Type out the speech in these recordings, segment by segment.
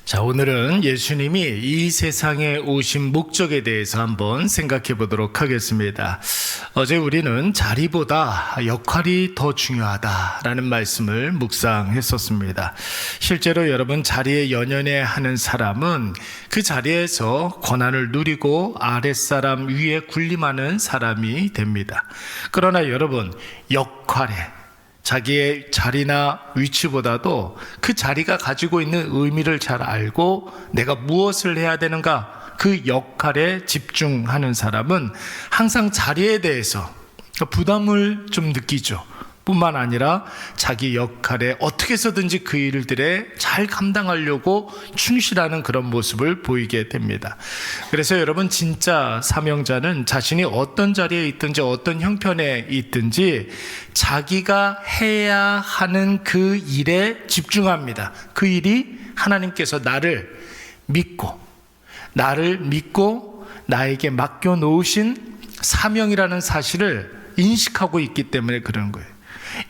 자, 오늘은 예수님이 이 세상에 오신 목적에 대해서 한번 생각해 보도록 하겠습니다. 어제 우리는 자리보다 역할이 더 중요하다라는 말씀을 묵상했었습니다. 실제로 여러분, 자리에 연연해 하는 사람은 그 자리에서 권한을 누리고 아랫사람 위에 군림하는 사람이 됩니다. 그러나 여러분, 역할에 자기의 자리나 위치보다도 그 자리가 가지고 있는 의미를 잘 알고 내가 무엇을 해야 되는가, 그 역할에 집중하는 사람은 항상 자리에 대해서 부담을 좀 느끼죠. 뿐만 아니라 자기 역할에 어떻게 해서든지 그 일들에 잘 감당하려고 충실하는 그런 모습을 보이게 됩니다. 그래서 여러분, 진짜 사명자는 자신이 어떤 자리에 있든지 어떤 형편에 있든지 자기가 해야 하는 그 일에 집중합니다. 그 일이 하나님께서 나를 믿고 나에게 맡겨놓으신 사명이라는 사실을 인식하고 있기 때문에 그런 거예요.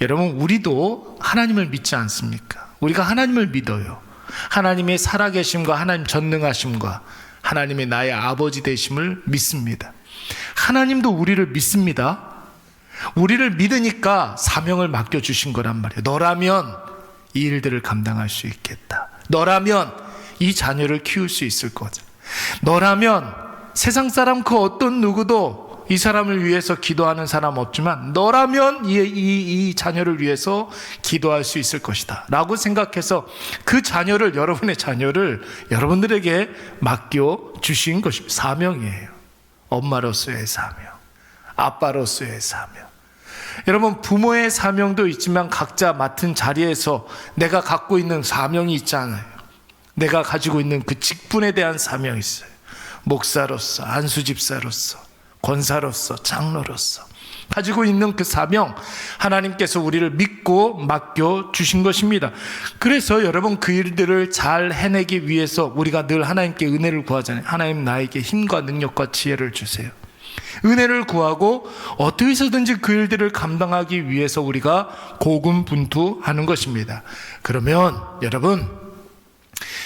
여러분, 우리도 하나님을 믿지 않습니까? 우리가 하나님을 믿어요. 하나님의 살아계심과 하나님 전능하심과 하나님의 나의 아버지 되심을 믿습니다. 하나님도 우리를 믿습니다. 우리를 믿으니까 사명을 맡겨주신 거란 말이에요. 너라면 이 일들을 감당할 수 있겠다. 너라면 이 자녀를 키울 수 있을 거다. 너라면 세상 사람 그 어떤 누구도 이 사람을 위해서 기도하는 사람 없지만 너라면 이 자녀를 위해서 기도할 수 있을 것이다 라고 생각해서 여러분의 자녀를 여러분들에게 맡겨주신 것이 사명이에요. 엄마로서의 사명, 아빠로서의 사명. 여러분, 부모의 사명도 있지만 각자 맡은 자리에서 내가 갖고 있는 사명이 있잖아요. 내가 가지고 있는 그 직분에 대한 사명이 있어요. 목사로서, 안수집사로서, 권사로서, 장로로서 가지고 있는 그 사명, 하나님께서 우리를 믿고 맡겨주신 것입니다. 그래서 여러분, 그 일들을 잘 해내기 위해서 우리가 늘 하나님께 은혜를 구하잖아요. 하나님, 나에게 힘과 능력과 지혜를 주세요. 은혜를 구하고 어떻게 해서든지 그 일들을 감당하기 위해서 우리가 고군분투하는 것입니다. 그러면 여러분,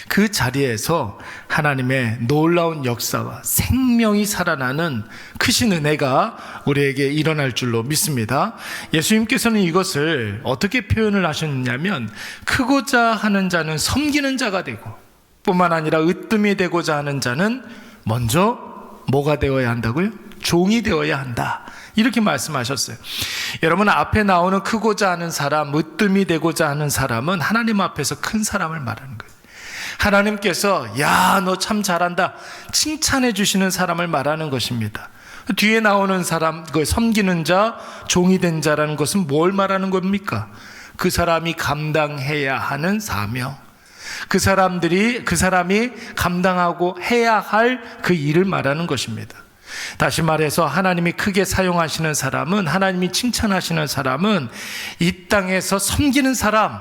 그 자리에서 하나님의 놀라운 역사와 생명이 살아나는 크신 은혜가 우리에게 일어날 줄로 믿습니다. 예수님께서는 이것을 어떻게 표현을 하셨냐면, 크고자 하는 자는 섬기는 자가 되고, 뿐만 아니라 으뜸이 되고자 하는 자는 먼저 뭐가 되어야 한다고요? 종이 되어야 한다, 이렇게 말씀하셨어요. 여러분, 앞에 나오는 크고자 하는 사람, 으뜸이 되고자 하는 사람은 하나님 앞에서 큰 사람을 말하는 거예요. 하나님께서 야, 너 참 잘한다 칭찬해 주시는 사람을 말하는 것입니다. 뒤에 나오는 사람, 그 섬기는 자, 종이 된 자라는 것은 뭘 말하는 겁니까? 그 사람이 감당해야 하는 사명, 그 사람이 감당하고 해야 할 그 일을 말하는 것입니다. 다시 말해서 하나님이 크게 사용하시는 사람은, 하나님이 칭찬하시는 사람은 이 땅에서 섬기는 사람,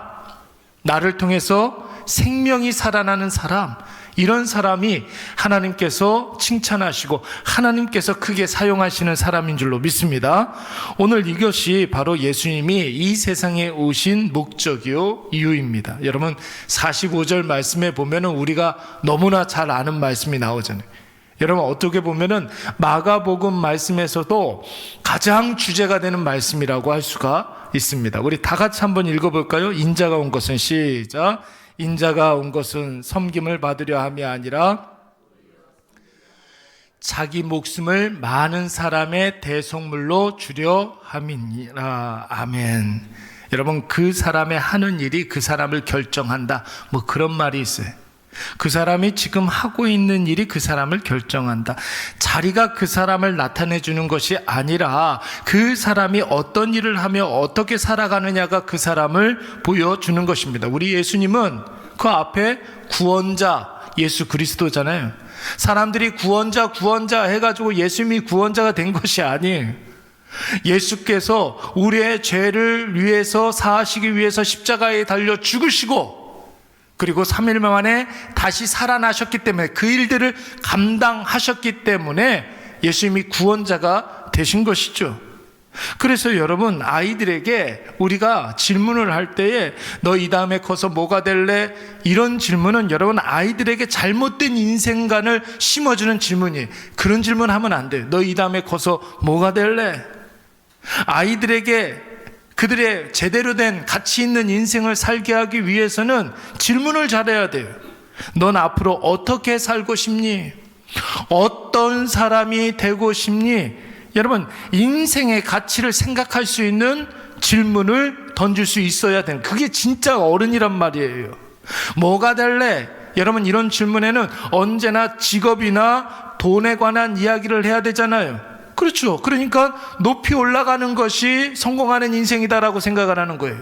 나를 통해서 생명이 살아나는 사람, 이런 사람이 하나님께서 칭찬하시고 하나님께서 크게 사용하시는 사람인 줄로 믿습니다. 오늘 이것이 바로 예수님이 이 세상에 오신 목적이요 이유입니다. 여러분, 45절 말씀에 보면은 우리가 너무나 잘 아는 말씀이 나오잖아요. 여러분, 어떻게 보면은 마가복음 말씀에서도 가장 주제가 되는 말씀이라고 할 수가 있습니다. 우리 다 같이 한번 읽어볼까요? 인자가 온 것은, 시작. 인자가 온 것은 섬김을 받으려 함이 아니라 자기 목숨을 많은 사람의 대속물로 주려 함이니라. 아멘. 여러분, 그 사람의 하는 일이 그 사람을 결정한다, 뭐 그런 말이 있어요. 그 사람이 지금 하고 있는 일이 그 사람을 결정한다. 자리가 그 사람을 나타내 주는 것이 아니라 그 사람이 어떤 일을 하며 어떻게 살아가느냐가 그 사람을 보여주는 것입니다. 우리 예수님은 그 앞에 구원자 예수 그리스도잖아요. 사람들이 구원자 해가지고 예수님이 구원자가 된 것이 아니에요. 예수께서 우리의 죄를 위해서 사하시기 위해서 십자가에 달려 죽으시고, 그리고 3일 만에 다시 살아나셨기 때문에, 그 일들을 감당하셨기 때문에 예수님이 구원자가 되신 것이죠. 그래서 여러분, 아이들에게 우리가 질문을 할 때에 너 이 다음에 커서 뭐가 될래? 이런 질문은 여러분, 아이들에게 잘못된 인생관을 심어주는 질문이에요. 그런 질문 하면 안 돼요. 너 이 다음에 커서 뭐가 될래? 아이들에게 그들의 제대로 된 가치 있는 인생을 살게 하기 위해서는 질문을 잘해야 돼요. 넌 앞으로 어떻게 살고 싶니? 어떤 사람이 되고 싶니? 여러분, 인생의 가치를 생각할 수 있는 질문을 던질 수 있어야 돼요. 그게 진짜 어른이란 말이에요. 뭐가 될래? 여러분, 이런 질문에는 언제나 직업이나 돈에 관한 이야기를 해야 되잖아요. 그렇죠. 그러니까 높이 올라가는 것이 성공하는 인생이다라고 생각을 하는 거예요.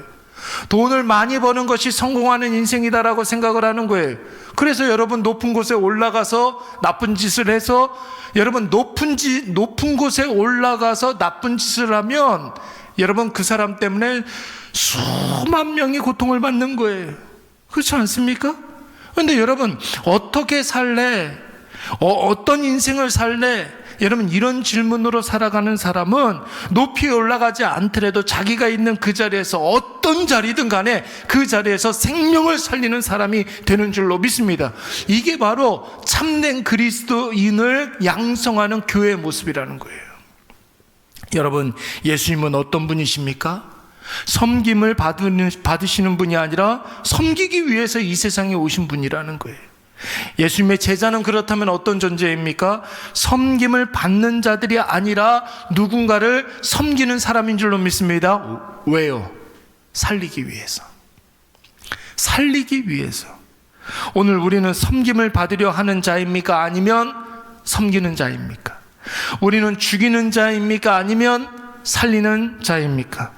돈을 많이 버는 것이 성공하는 인생이다라고 생각을 하는 거예요. 그래서 여러분, 높은 곳에 올라가서 나쁜 짓을 해서, 여러분, 높은 곳에 올라가서 나쁜 짓을 하면 여러분, 그 사람 때문에 수만 명이 고통을 받는 거예요. 그렇지 않습니까? 그런데 여러분, 어떻게 살래? 어떤 인생을 살래? 여러분, 이런 질문으로 살아가는 사람은 높이 올라가지 않더라도 자기가 있는 그 자리에서, 어떤 자리든 간에 그 자리에서 생명을 살리는 사람이 되는 줄로 믿습니다. 이게 바로 참된 그리스도인을 양성하는 교회의 모습이라는 거예요. 여러분, 예수님은 어떤 분이십니까? 섬김을 받으시는 분이 아니라 섬기기 위해서 이 세상에 오신 분이라는 거예요. 예수님의 제자는 그렇다면 어떤 존재입니까? 섬김을 받는 자들이 아니라 누군가를 섬기는 사람인 줄로 믿습니다. 왜요? 살리기 위해서. 살리기 위해서. 오늘 우리는 섬김을 받으려 하는 자입니까? 아니면 섬기는 자입니까? 우리는 죽이는 자입니까? 아니면 살리는 자입니까?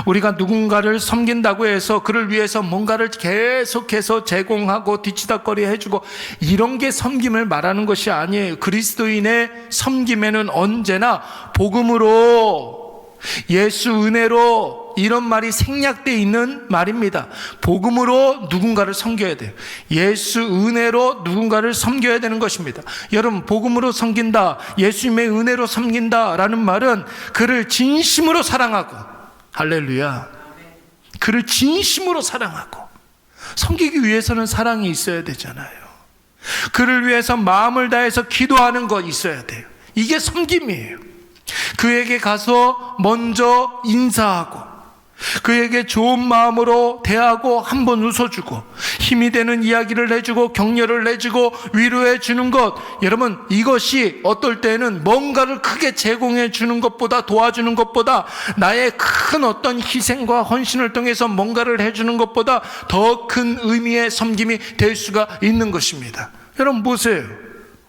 우리가 누군가를 섬긴다고 해서 그를 위해서 뭔가를 계속해서 제공하고 뒤치다꺼리 해주고, 이런 게 섬김을 말하는 것이 아니에요. 그리스도인의 섬김에는 언제나 복음으로, 예수 은혜로, 이런 말이 생략되어 있는 말입니다. 복음으로 누군가를 섬겨야 돼요. 예수 은혜로 누군가를 섬겨야 되는 것입니다. 여러분, 복음으로 섬긴다, 예수님의 은혜로 섬긴다 라는 말은 그를 진심으로 사랑하고, 할렐루야, 그를 진심으로 사랑하고, 섬기기 위해서는 사랑이 있어야 되잖아요. 그를 위해서 마음을 다해서 기도하는 거 있어야 돼요. 이게 섬김이에요. 그에게 가서 먼저 인사하고, 그에게 좋은 마음으로 대하고 한번 웃어주고 힘이 되는 이야기를 해주고 격려를 해주고 위로해 주는 것, 여러분, 이것이 어떨 때는 뭔가를 크게 제공해 주는 것보다, 도와주는 것보다, 나의 큰 어떤 희생과 헌신을 통해서 뭔가를 해주는 것보다 더 큰 의미의 섬김이 될 수가 있는 것입니다. 여러분 보세요.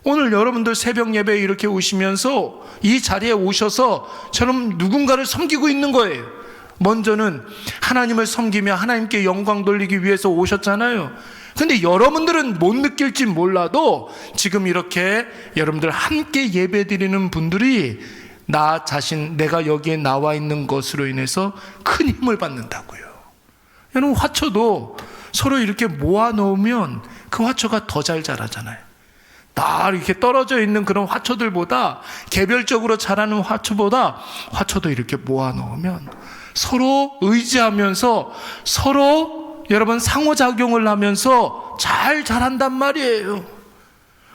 오늘 여러분들 새벽 예배에 이렇게 오시면서 이 자리에 오셔서 저는 누군가를 섬기고 있는 거예요. 먼저는 하나님을 섬기며 하나님께 영광 돌리기 위해서 오셨잖아요. 근데 여러분들은 못 느낄지 몰라도 지금 이렇게 여러분들 함께 예배 드리는 분들이 나 자신, 내가 여기에 나와 있는 것으로 인해서 큰 힘을 받는다고요. 여러분, 화초도 서로 이렇게 모아 놓으면 그 화초가 더 잘 자라잖아요. 다 이렇게 떨어져 있는 그런 화초들보다, 개별적으로 자라는 화초보다 화초도 이렇게 모아 놓으면 서로 의지하면서 서로 여러분 상호작용을 하면서 잘 자란단 말이에요.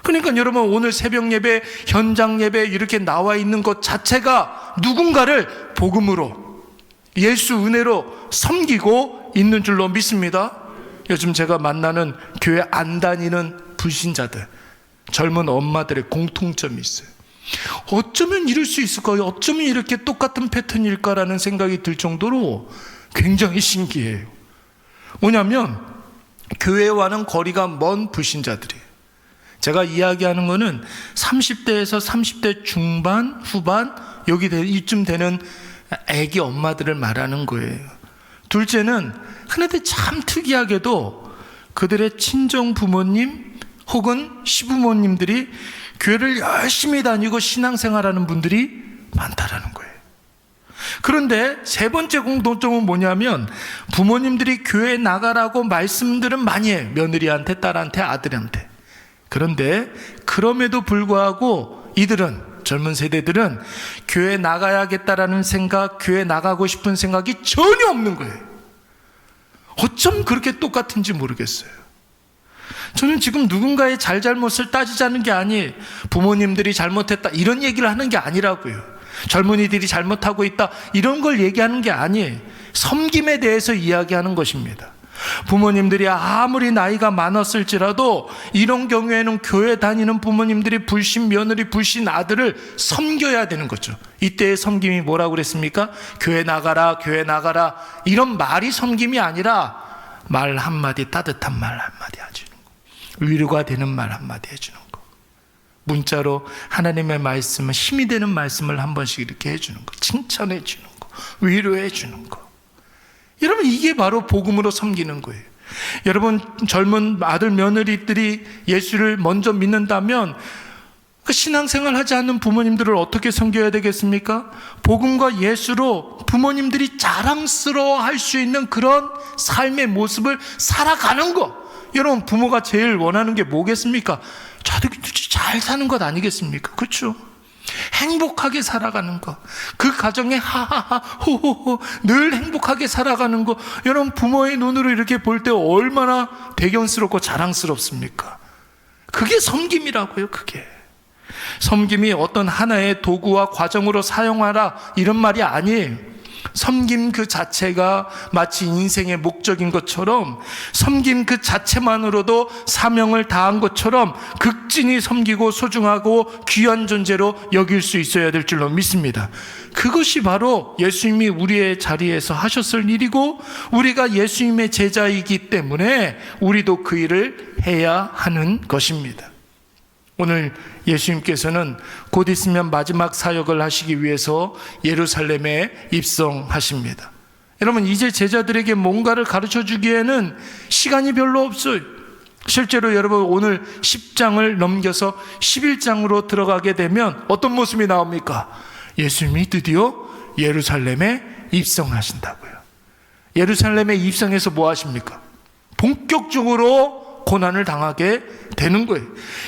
그러니까 여러분, 오늘 새벽 예배, 현장 예배 이렇게 나와 있는 것 자체가 누군가를 복음으로, 예수 은혜로 섬기고 있는 줄로 믿습니다. 요즘 제가 만나는 교회 안 다니는 불신자들, 젊은 엄마들의 공통점이 있어요. 어쩌면 이럴 수 있을까요? 어쩌면 이렇게 똑같은 패턴일까라는 생각이 들 정도로 굉장히 신기해요. 뭐냐면 교회와는 거리가 먼 불신자들이에요. 제가 이야기하는 거는 30대에서 30대 중반, 후반, 이쯤 되는 애기 엄마들을 말하는 거예요. 둘째는 그런데 참 특이하게도 그들의 친정 부모님 혹은 시부모님들이 교회를 열심히 다니고 신앙생활하는 분들이 많다라는 거예요. 그런데 세 번째 공통점은 뭐냐면 부모님들이 교회에 나가라고 말씀들은 많이 해요. 며느리한테, 딸한테, 아들한테. 그런데 그럼에도 불구하고 이들은 젊은 세대들은 교회 나가야겠다라는 생각, 교회 나가고 싶은 생각이 전혀 없는 거예요. 어쩜 그렇게 똑같은지 모르겠어요. 저는 지금 누군가의 잘잘못을 따지자는 게 아니에요. 부모님들이 잘못했다 이런 얘기를 하는 게 아니라고요. 젊은이들이 잘못하고 있다 이런 걸 얘기하는 게 아니에요. 섬김에 대해서 이야기하는 것입니다. 부모님들이 아무리 나이가 많았을지라도 이런 경우에는 교회 다니는 부모님들이 불신 며느리, 불신 아들을 섬겨야 되는 거죠. 이때의 섬김이 뭐라고 그랬습니까? 교회 나가라, 교회 나가라. 이런 말이 섬김이 아니라 말 한마디, 따뜻한 말 한마디 해주는 거, 위로가 되는 말 한마디 해주는 거, 문자로 하나님의 말씀은 힘이 되는 말씀을 한 번씩 이렇게 해주는 거, 칭찬해 주는 거, 위로해 주는 거. 여러분, 이게 바로 복음으로 섬기는 거예요. 여러분, 젊은 아들 며느리들이 예수를 먼저 믿는다면 그 신앙생활 하지 않는 부모님들을 어떻게 섬겨야 되겠습니까? 복음과 예수로 부모님들이 자랑스러워할 수 있는 그런 삶의 모습을 살아가는 거. 여러분, 부모가 제일 원하는 게 뭐겠습니까? 자식들이 잘 사는 것 아니겠습니까? 그렇죠? 행복하게 살아가는 거, 그 가정에 하하하 호호호 늘 행복하게 살아가는 거, 여러분 부모의 눈으로 이렇게 볼 때 얼마나 대견스럽고 자랑스럽습니까? 그게 섬김이라고요. 그게 섬김이 어떤 하나의 도구와 과정으로 사용하라 이런 말이 아니에요. 섬김 그 자체가 마치 인생의 목적인 것처럼, 섬김 그 자체만으로도 사명을 다한 것처럼 극진히 섬기고 소중하고 귀한 존재로 여길 수 있어야 될 줄로 믿습니다. 그것이 바로 예수님이 우리의 자리에서 하셨을 일이고, 우리가 예수님의 제자이기 때문에 우리도 그 일을 해야 하는 것입니다. 오늘 예수님께서는 곧 있으면 마지막 사역을 하시기 위해서 예루살렘에 입성하십니다. 여러분, 이제 제자들에게 뭔가를 가르쳐 주기에는 시간이 별로 없어요. 실제로 여러분, 오늘 10장을 넘겨서 11장으로 들어가게 되면 어떤 모습이 나옵니까? 예수님이 드디어 예루살렘에 입성하신다고요. 예루살렘에 입성해서 뭐 하십니까? 본격적으로 고난을 당하게 되는 거예요.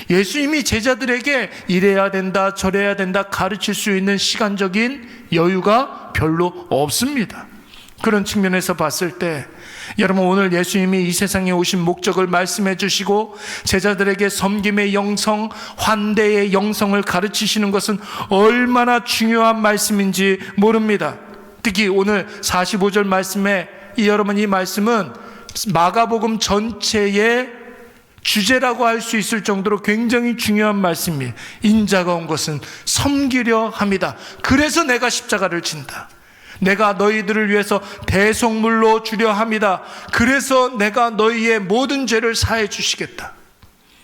예수님이 제자들에게 이래야 된다, 저래야 된다 가르칠 수 있는 시간적인 여유가 별로 없습니다. 그런 측면에서 봤을 때 여러분, 오늘 예수님이 이 세상에 오신 목적을 말씀해 주시고 제자들에게 섬김의 영성, 환대의 영성을 가르치시는 것은 얼마나 중요한 말씀인지 모릅니다. 특히 오늘 45절 말씀에 여러분, 이 말씀은 마가복음 전체의 주제라고 할 수 있을 정도로 굉장히 중요한 말씀이에요. 인자가 온 것은 섬기려 합니다. 그래서 내가 십자가를 진다. 내가 너희들을 위해서 대속물로 주려 합니다. 그래서 내가 너희의 모든 죄를 사해 주시겠다.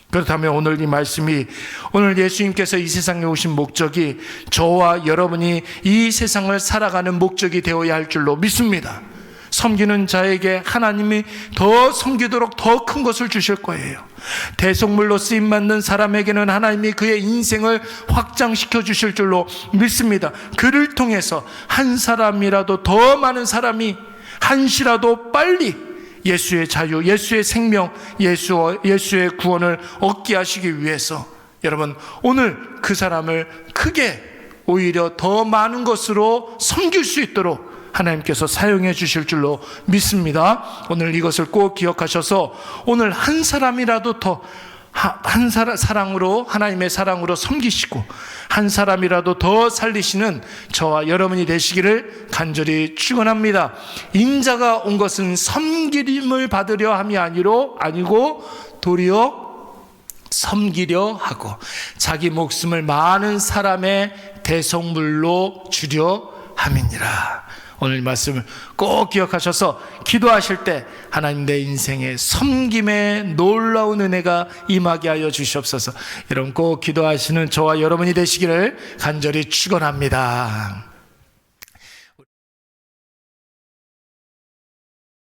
그렇다면 오늘 이 말씀이, 오늘 예수님께서 이 세상에 오신 목적이 저와 여러분이 이 세상을 살아가는 목적이 되어야 할 줄로 믿습니다. 섬기는 자에게 하나님이 더 섬기도록 더 큰 것을 주실 거예요. 대속물로 쓰임받는 사람에게는 하나님이 그의 인생을 확장시켜 주실 줄로 믿습니다. 그를 통해서 한 사람이라도 더 많은 사람이 한시라도 빨리 예수의 자유, 예수의 생명, 예수의 구원을 얻게 하시기 위해서 여러분, 오늘 그 사람을 크게 오히려 더 많은 것으로 섬길 수 있도록 하나님께서 사용해 주실 줄로 믿습니다. 오늘 이것을 꼭 기억하셔서 오늘 한 사람이라도 더 사랑으로, 하나님의 사랑으로 섬기시고 한 사람이라도 더 살리시는 저와 여러분이 되시기를 간절히 축원합니다. 인자가 온 것은 섬김을 받으려 함이 아니고 도리어 섬기려 하고 자기 목숨을 많은 사람의 대속물로 주려 함이니라. 오늘 말씀을 꼭 기억하셔서 기도하실 때 하나님, 내 인생에 섬김의 놀라운 은혜가 임하게 하여 주시옵소서. 여러분, 꼭 기도하시는 저와 여러분이 되시기를 간절히 축원합니다.